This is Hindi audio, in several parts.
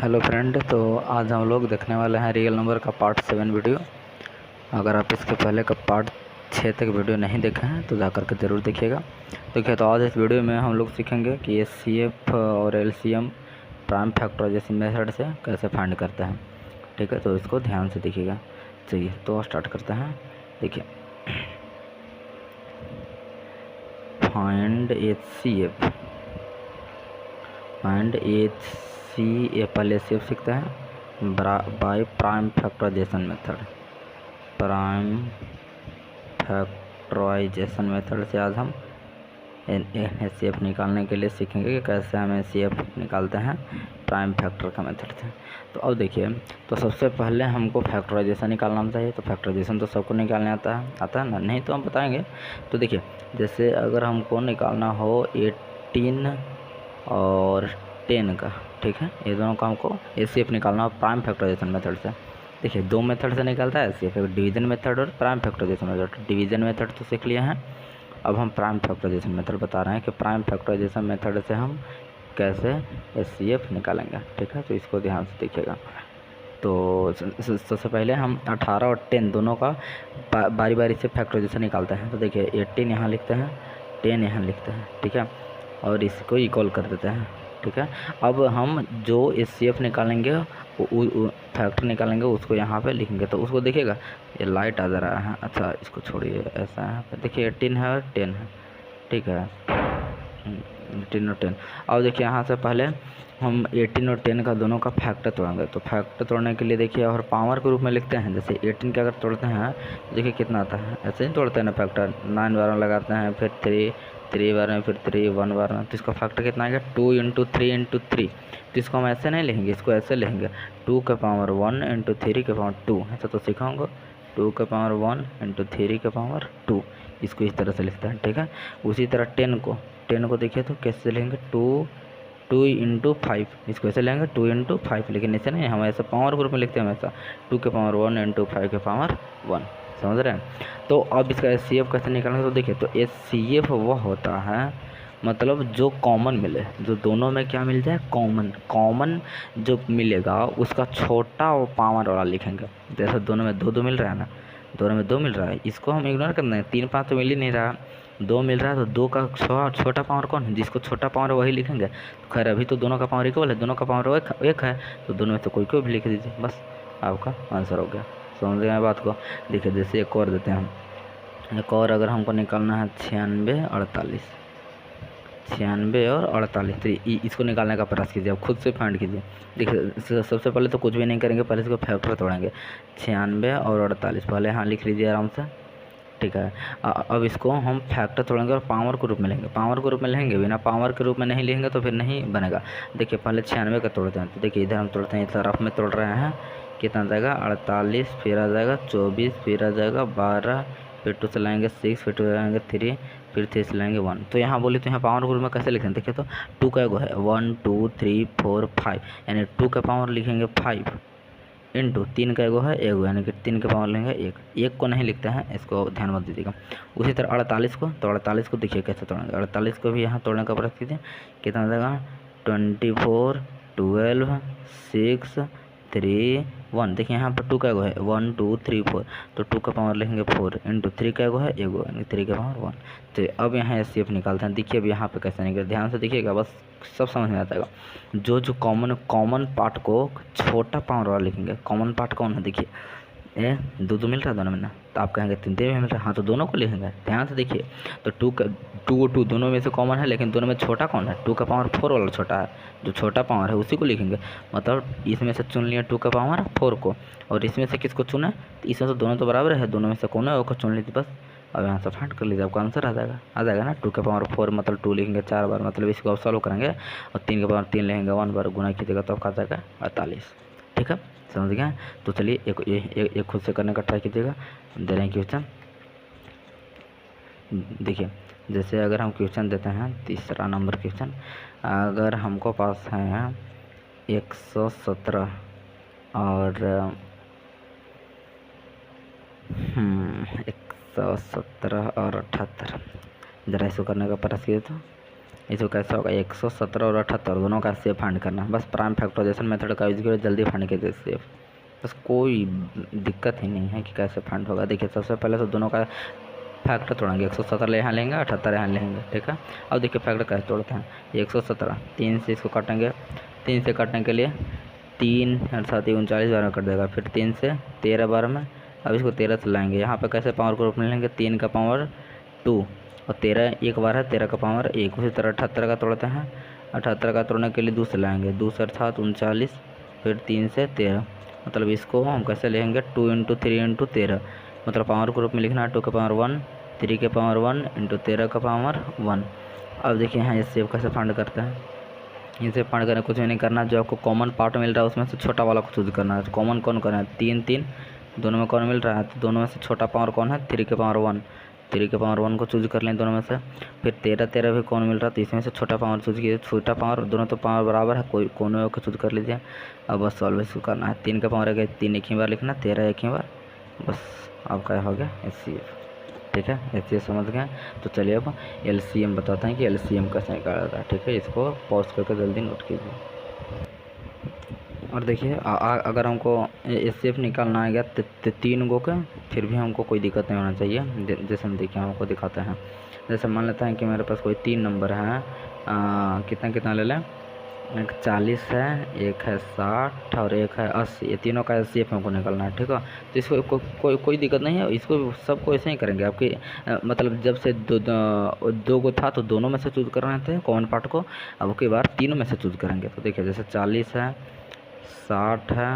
हेलो फ्रेंड, तो आज हम लोग देखने वाले हैं रियल नंबर का पार्ट 7 वीडियो। अगर आप इसके पहले का पार्ट 6 तक वीडियो नहीं देखे हैं तो जाकर के ज़रूर देखिएगा। देखिए, तो आज इस वीडियो में हम लोग सीखेंगे कि एचसीएफ और एलसीएम प्राइम फैक्टराइजेशन मेथड से कैसे फाइंड करते हैं। ठीक है, तो इसको ध्यान से देखिएगा। चलिए तो स्टार्ट करते हैं। देखिए, फाइंड एचसीएफ पहले एचसीएफ सीखते हैं by prime factorization method. Prime factorization method से आज हम एचसीएफ निकालने के लिए सीखेंगे कि कैसे हम एचसीएफ निकालते हैं प्राइम फैक्टर का मेथड से। तो अब देखिए, तो सबसे पहले हमको फैक्टराइजेशन निकालना चाहिए। तो फैक्टराइजेशन तो सबको निकालने आता है ना, नहीं तो हम बताएंगे। तो देखिए, जैसे अगर हमको निकालना हो 18 और 10 का, ठीक है, ये दोनों का हमको एचसीएफ निकालना हो प्राइम फैक्टराइजेशन मेथड से। देखिए, दो मेथड से निकलता है एचसीएफ, डिवीजन मेथड और prime factorization method. Division method तो सीख लिए हैं, अब हम प्राइम फैक्टराइजेशन मेथड बता रहे हैं कि प्राइम फैक्टराइजेशन मेथड से हम कैसे एचसीएफ निकालेंगे। ठीक है, तो इसको ध्यान से देखिएगा। तो सबसे पहले हम 18 और 10 दोनों का बारी बारी से फैक्टराइजेशन निकालते हैं। तो देखिए, 18 यहाँ लिखते हैं, 10 यहाँ लिखते हैं, ठीक है, और इसको इक्वल कर देते हैं। ठीक है, अब हम जो एचसीएफ निकालेंगे, फैक्टर निकालेंगे, उसको यहाँ पे लिखेंगे। तो उसको देखिएगा, ये लाइट आ जा रहा है। अच्छा, इसको छोड़िए, ऐसा है। देखिए, 18 है और 10 है, ठीक है, 18 और 10। अब देखिए, यहाँ से पहले हम 18 और 10 का दोनों का फैक्टर तोड़ेंगे। तो फैक्टर तोड़ने के लिए देखिए, और पावर के रूप में लिखते हैं। जैसे 18 का अगर तोड़ते हैं, देखिए कितना आता है, ऐसे ही तोड़ते हैं ना फैक्टर। 9 बार में लगाते हैं, फिर 3 बार में, फिर 3 1 बार में। तो इसका फैक्टर कितना आएगा, 2 × 3 × 3। तो इसको हम ऐसे नहीं लिखेंगे, इसको ऐसे लिखेंगे, 2 का पावर 1 × 3 का पावर 2। ऐसा तो सिखाऊंगा, 2 का पावर 1 × 3 का पावर 2। इसको इस तरह से लिखते हैं। ठीक है, उसी तरह 10 को देखिए, तो कैसे लेंगे, 2 × 5। इसको ऐसे लेंगे 2 × 5, लेकिन ऐसे नहीं, हम ऐसे पावर ग्रुप में लिखते हैं हमेशा, 2 के पावर 1 × 5 के पावर 1। समझ रहे हैं। तो अब इसका एचसीएफ कैसे निकालेंगे। तो देखिए, तो एचसीएफ वह होता है, मतलब जो कॉमन मिले, जो दोनों में क्या मिल जाए, कॉमन जो मिलेगा उसका छोटा और पावर वाला लिखेंगे। जैसे दोनों में 2 मिल रहा है ना, दोनों में 2 मिल रहा है, इसको हम इग्नोर करना है। 3 5 तो मिल ही नहीं रहा, 2 मिल रहा है, तो 2 का छोटा पावर कौन है, जिसको छोटा पावर है वही लिखेंगे। तो खैर, अभी तो दोनों का पावर इक्वल है, दोनों का पावर एक है, तो दोनों में से कोई भी लिख दीजिए, बस आपका आंसर हो गया। समझ गए बात को। देखिए, जैसे एक और देते हैं हम, एक और अगर हमको निकालना है 96 और 48, तो इसको निकालने का प्रयास कीजिए, अब खुद से फाइंड कीजिए। देखिए, सबसे पहले तो कुछ भी नहीं करेंगे, पहले इसको फैक्टर तोड़ेंगे। 96 और 48 पहले यहाँ लिख लीजिए आराम से। ठीक है, अब इसको हम फैक्टर तोड़ेंगे और पावर के रूप में लेंगे। पावर के रूप में लेंगे, बिना पावर के रूप में नहीं लेंगे तो फिर नहीं बनेगा। देखिए, पहले 96 का तोड़ते हैं। तो देखिए, इधर हम तोड़ते हैं, इस तरफ में तोड़ रहे हैं, कितना आ जाएगा, 48, फिर आ जाएगा 24, फिर आ जाएगा 12, फिर 2 से लाएंगे 6, फिर 2 से लाएंगे 3, फिर 3 से लाएंगे 1। तो यहाँ बोले तो यहाँ पावर ग्रुप में कैसे लिखें, देखिए, तो 2 का एगो है, 1 2 3 4 5, यानी 2 का पावर लिखेंगे 5 इंटू 3 का एगो है एगो, यानी कि 3 का पावर लेंगे 1 को नहीं लिखते हैं, इसको ध्यान मत दीजिएगा। उसी तरह 48 को, तो 48 को देखिए कैसे तोड़ेंगे। 48 को भी यहाँ तोड़ने का प्रयास कीजिए, कितना देगा, 24 12 6 3 1। देखिए, यहाँ पर 2 का एगो है, 1 2 3 4, तो 2 का पावर लिखेंगे 4 इंटू 3 का एगो है एगो, यानी 3 का पावर 1। तो अब यहाँ एचसीएफ निकालते हैं। देखिए, अब यहाँ पे कैसे निकले, ध्यान से देखिएगा, बस सब समझ में आ जाएगा। जो कॉमन पार्ट को छोटा पावर वाला लिखेंगे। कॉमन पार्ट कौन है, देखिए, 2 मिल रहा है दोनों में ना, तो आप कहेंगे 3 मिल रहा है, हाँ, तो दोनों को लिखेंगे। ध्यान से देखिए, तो 2 दोनों में से कॉमन है, लेकिन दोनों में छोटा कौन है, 2 का पावर 4 वाला छोटा है, जो छोटा पावर है उसी को लिखेंगे। मतलब इसमें से चुन लिया 2 का पावर 4 को, और इसमें से किसको चुना, तो इसमें से दोनों तो बराबर है, दोनों में से कौन है वो को चुन लीजिए बस। अब यहाँ से फाइंड कर लीजिए, आपका आंसर आ जाएगा ना। 2 का पावर 4 मतलब 2 लिखेंगे 4 बार, मतलब इसको आप सॉल्व करेंगे, और 3 का पावर 3 लेंगे 1 बार, गुना कीजिएगा तो आपका आ जाएगा 48। ठीक है, समझ गए। तो चलिए एक खुद से करने का ट्राई कीजिएगा। दे रहे हैं क्वेश्चन, देखिए, जैसे अगर हम क्वेश्चन देते हैं, तीसरा नंबर क्वेश्चन, अगर हमको पास है 117 और 117 और 78, ज़रा इसको करने का प्रयास कीजिए। तो इसको कैसा होगा 117 और 78 दोनों का एचसीएफ फाइंड करना। बस प्राइम फैक्टराइजेशन मेथड का यूज करो, जल्दी फाइंड कीजिए एचसीएफ, बस कोई दिक्कत ही नहीं है कि कैसे फाइंड होगा। देखिए सबसे पहले तो दोनों का फैक्टर तोड़ेंगे, 117 यहाँ लेंगे, 78 यहाँ लेंगे, ठीक है। अब देखिए फैक्टर कैसे तोड़ते हैं, 117 3 से इसको काटेंगे, 3 से काटने के लिए 3 अर्थात 39 बार में कट देगा, फिर 3 से 13 बार में। अब इसको 13 से लाएंगे, यहाँ पे कैसे पावर को रूप में लेंगे, 3 का पावर 2 और 13 एक बार है, 13 का पावर 1। उसी तरह 78 का तोड़ते हैं, 78 का तोड़ने के लिए 2 से लाएंगे, 2 से अर्थात 39, फिर 3 से 13, मतलब इसको हम कैसे लेंगे 2 × 3 × 13, मतलब पावर के रूप में लिखना है 2 का पावर 1, 3 के पावर 1 × 13 का पावर 1। अब देखिए यहाँ इससे कैसे फाइंड करते हैं, इसे फाइंड करने कुछ भी नहीं करना, जो आपको कॉमन पार्ट मिल रहा है उसमें से छोटा वाला को चूज करना है। कॉमन कौन कौन है, 3 3 दोनों में कौन मिल रहा है, तो दोनों में से छोटा पावर कौन है, 3 के पावर 1, 3 के पावर 1 को चूज कर लें दोनों में से। फिर 13 13 भी कौन मिल रहा है, तो इसमें से छोटा पावर चूज कीजिए, छोटा पावर, दोनों तो पावर बराबर है, कोई कोने को चूज कर लीजिए। अब बस सॉल्व इसको करना है, 3 का पावर है 3 एक ही बार लिखना, 13 एक ही बार, बस आपका हो गया एचसीएफ, ठीक है। एचसीएफ समझ गए। तो चलिए अब एलसीएम बताते हैं कि एलसीएम कैसे निकाला जाता है, ठीक है। इसको पॉज करके जल्दी नोट कीजिए। और देखिए अगर हमको एचसीएफ निकालना आ गया 3 गो का, फिर भी हमको कोई दिक्कत नहीं होना चाहिए। जैसे हम देखिए हमको दिखाते हैं, जैसे मान लेते हैं कि मेरे पास कोई 3 नंबर है, कितना कितना ले लें, एक 40 है, एक है 60 और एक है 80, ये तीनों का एचसीएफ हमको निकालना है, ठीक है। तो इसको कोई दिक्कत नहीं है, इसको सबको ऐसे ही करेंगे। आपके मतलब जब से दो गो था तो दोनों में से चूज कर रहे थे कॉमन पार्ट को, अब की बार तीनों में से चूज करेंगे। तो देखिए जैसे 40 है, 60 है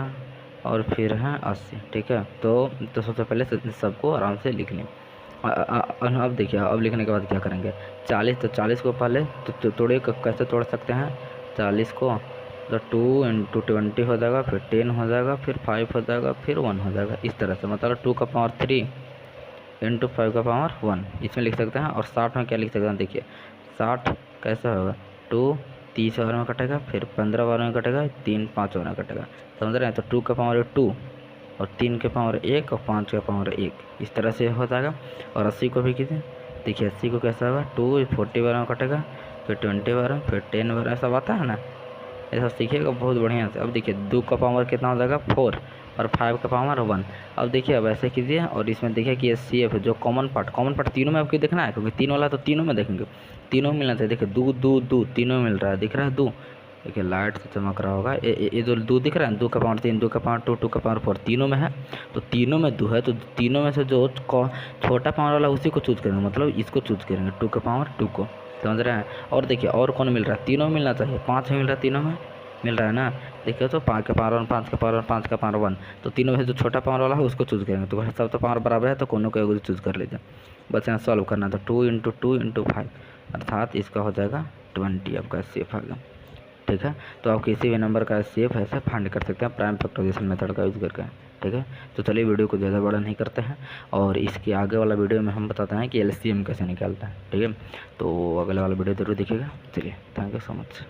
और फिर है 80, ठीक है। तो सबसे पहले सबको आराम से लिख लें। अब देखिए अब लिखने के बाद क्या करेंगे, 40 तो 40 को पहले तो तोड़े, कैसे तोड़ सकते हैं 40 को, तो 2 × 20 हो जाएगा, फिर 10 हो जाएगा, फिर 5 हो जाएगा, फिर 1 हो जाएगा, इस तरह से। मतलब 2 का पावर 3 × 5 का पावर 1 इसमें लिख सकते हैं। और 60 में क्या लिख सकते हैं, देखिए 60 कैसे होगा, 2 30 बार में कटेगा, फिर 15 बार में कटेगा, 3 5 बार में कटेगा, समझ रहे हैं। तो 2 का पावर 2 और 3 के पावर 1 और 5 का पावर 1, इस तरह से हो जाएगा। और 80 को भी कीजिए, देखिए 80 को कैसा होगा, 2 40 बार में कटेगा, फिर 20 बार में, फिर 10 बार, ऐसा आता है ना, ऐसा सीखिएगा बहुत बढ़िया से। अब देखिए 2 का पावर कितना हो जाएगा 4 और 5 का पावर 1। अब देखिए अब ऐसे कीजिए, और इसमें देखिए कि एचसीएफ जो कॉमन पार्ट तीनों में आपको देखना है, क्योंकि 3 वाला तो तीनों में देखेंगे, तीनों में मिलना चाहिए। देखिए 2 2 2 तीनों मिल रहा है, दिख रहा है 2, देखिए लाइट से चमक रहा होगा, ये जो 2 दिख रहा है, 2 का पावर 3, 2 का पावर 2, 2 का पावर 4 तीनों में है। तो तीनों में 2 है, तो तीनों में से जो छोटा पावर वाला उसी को चूज करेंगे, मतलब इसको चूज करेंगे 2 का पावर 2 को, समझ रहे हैं। और देखिए और कौन मिल रहा है, तीनों मिलना चाहिए, 5 मिल रहा है, तीनों में मिल रहा है ना, देखिए तो 5 का पावर 1, 5 का पावर 1, 5 का पावर 1, तो तीनों में से जो छोटा पावर वाला है उसको चूज करेंगे। तो सब तो पावर बराबर है, तो कोनो को एक चूज कर लीजिए, बस यहाँ सॉल्व करना। तो 2 × 2 × 5 अर्थात इसका हो जाएगा 20, आपका एचसीएफ आ गया, ठीक है। तो आप किसी भी नंबर का एचसीएफ ऐसे फाइंड कर सकते हैं प्राइम फैक्टराइजेशन मेथड का यूज़ करके, ठीक है। तो चलिए वीडियो को ज़्यादा बड़ा नहीं करते हैं, और इसके आगे वाला वीडियो में हम बताते हैं कि एलसीएम कैसे निकालता है, ठीक है। तो अगले वाला वीडियो जरूर देखिएगा। चलिए, थैंक यू सो मच।